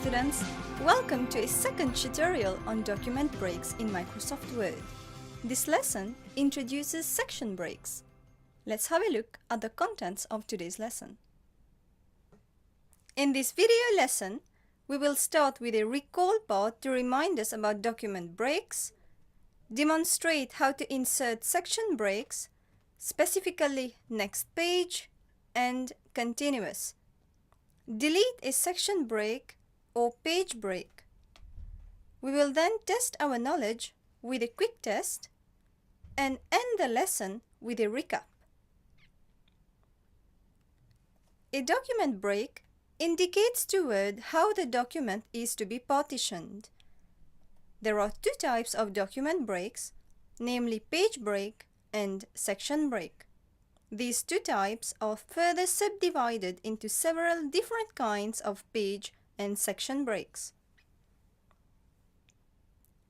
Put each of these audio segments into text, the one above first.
students, welcome to a second tutorial on document breaks in Microsoft Word. This lesson introduces section breaks. Let's have a look at the contents of today's lesson. In this video lesson, we will start with a recall part to remind us about document breaks, demonstrate how to insert section breaks, specifically next page, and continuous. Delete a section break or page break. We will then test our knowledge with a quick test and end the lesson with a recap. A document break indicates to Word how the document is to be partitioned. There are two types of document breaks, namely page break and section break. These two types are further subdivided into several different kinds of page and section breaks.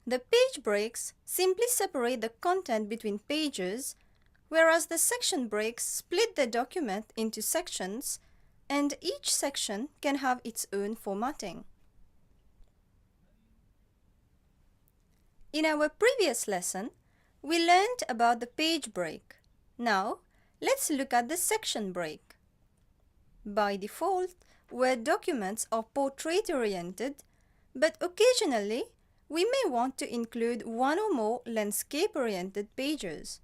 The page breaks simply separate the content between pages, whereas the section breaks split the document into sections, and each section can have its own formatting. In our previous lesson, we learned about the page break. Now, let's look at the section break. By default, Word documents are portrait-oriented, but occasionally we may want to include one or more landscape-oriented pages.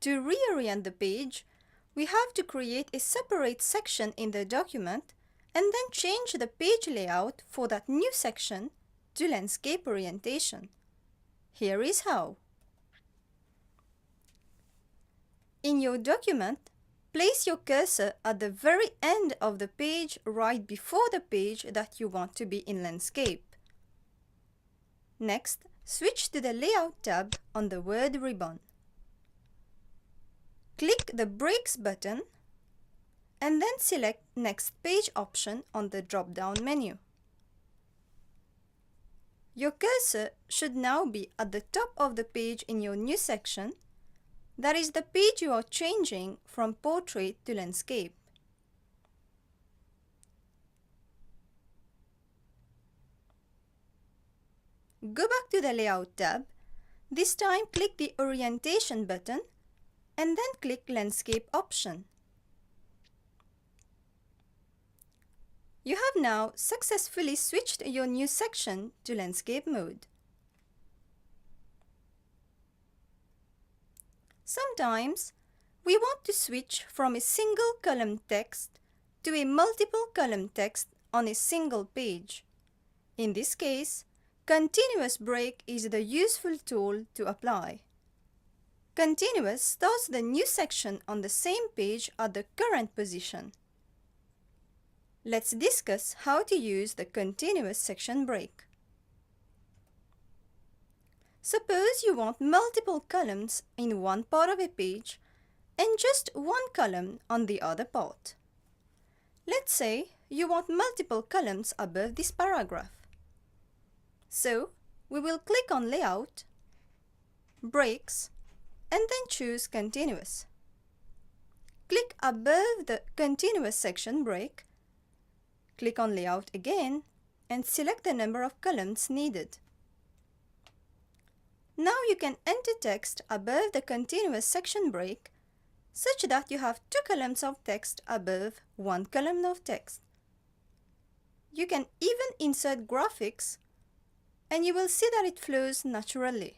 To reorient the page, we have to create a separate section in the document and then change the page layout for that new section to landscape orientation. Here is how. In your document, place your cursor at the very end of the page right before the page that you want to be in landscape. Next, switch to the Layout tab on the Word ribbon. Click the Breaks button and then select Next Page option on the drop-down menu. Your cursor should now be at the top of the page in your new section. That is the page you are changing from portrait to landscape. Go back to the Layout tab. This time click the Orientation button and then click Landscape option. You have now successfully switched your new section to landscape mode. Sometimes, we want to switch from a single column text to a multiple column text on a single page. In this case, Continuous Break is the useful tool to apply. Continuous starts the new section on the same page at the current position. Let's discuss how to use the Continuous section break. Suppose you want multiple columns in one part of a page and just one column on the other part. Let's say you want multiple columns above this paragraph. So, we will click on Layout, Breaks, and then choose Continuous. Click above the Continuous section break, click on Layout again, and select the number of columns needed. Now you can enter text above the Continuous section break such that you have two columns of text above one column of text. You can even insert graphics and you will see that it flows naturally.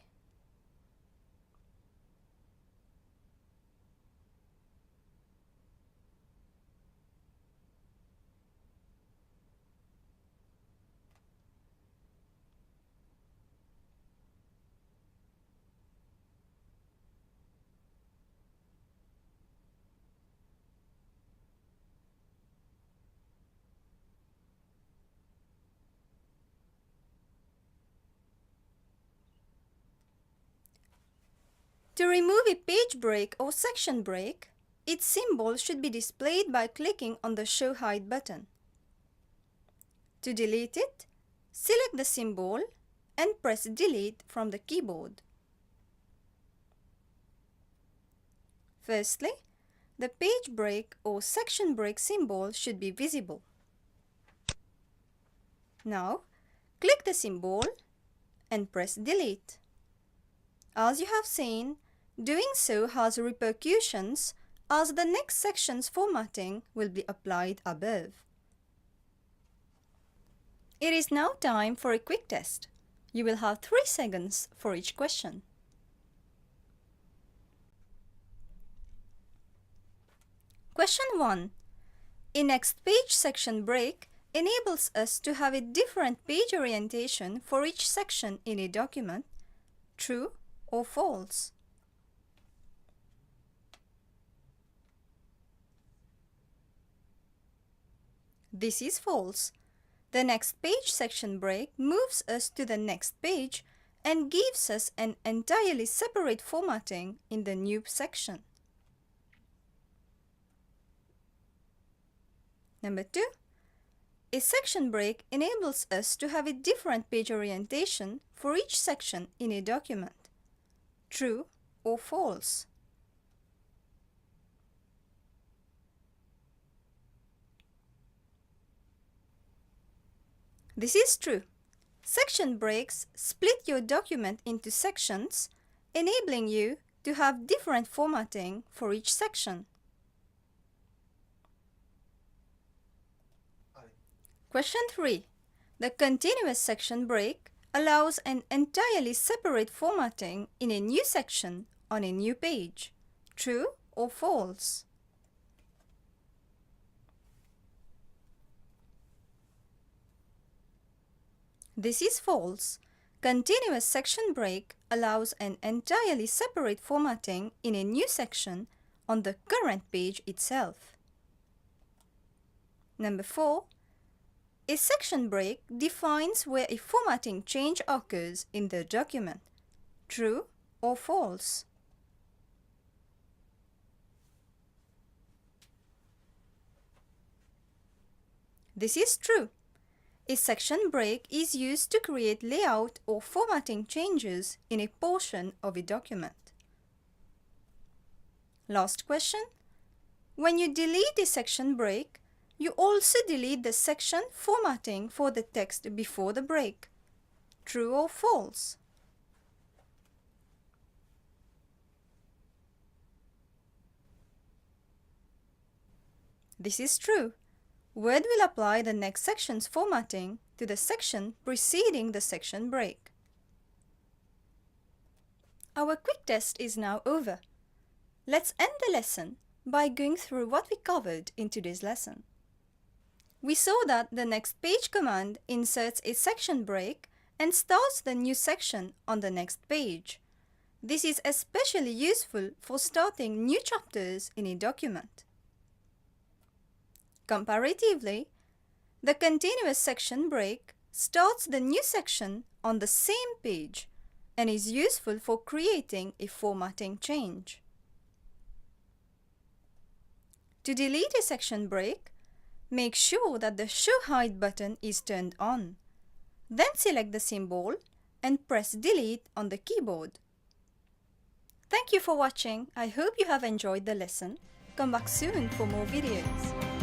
To remove a page break or section break, its symbol should be displayed by clicking on the Show Hide button. To delete it, select the symbol and press Delete from the keyboard. Firstly, the page break or section break symbol should be visible. Now, click the symbol and press delete. As you have seen, doing so has repercussions as the next section's formatting will be applied above. It is now time for a quick test. You will have 3 seconds for each question. Question 1. A next page section break enables us to have a different page orientation for each section in a document. True or false? This is false. The next page section break moves us to the next page and gives us an entirely separate formatting in the new section. Number 2. A section break enables us to have a different page orientation for each section in a document. True or false? This is true. Section breaks split your document into sections, enabling you to have different formatting for each section. Question 3. The continuous section break allows an entirely separate formatting in a new section on a new page. True or false? This is false. Continuous section break allows an entirely separate formatting in a new section on the current page itself. Number 4. A section break defines where a formatting change occurs in the document. True or false? This is true. A section break is used to create layout or formatting changes in a portion of a document. Last question. When you delete a section break, you also delete the section formatting for the text before the break. True or false? This is true. Word will apply the next section's formatting to the section preceding the section break. Our quick test is now over. Let's end the lesson by going through what we covered in today's lesson. We saw that the next page command inserts a section break and starts the new section on the next page. This is especially useful for starting new chapters in a document. Comparatively, the continuous section break starts the new section on the same page and is useful for creating a formatting change. To delete a section break, make sure that the Show Hide button is turned on. Then select the symbol and press Delete on the keyboard. Thank you for watching. I hope you have enjoyed the lesson. Come back soon for more videos.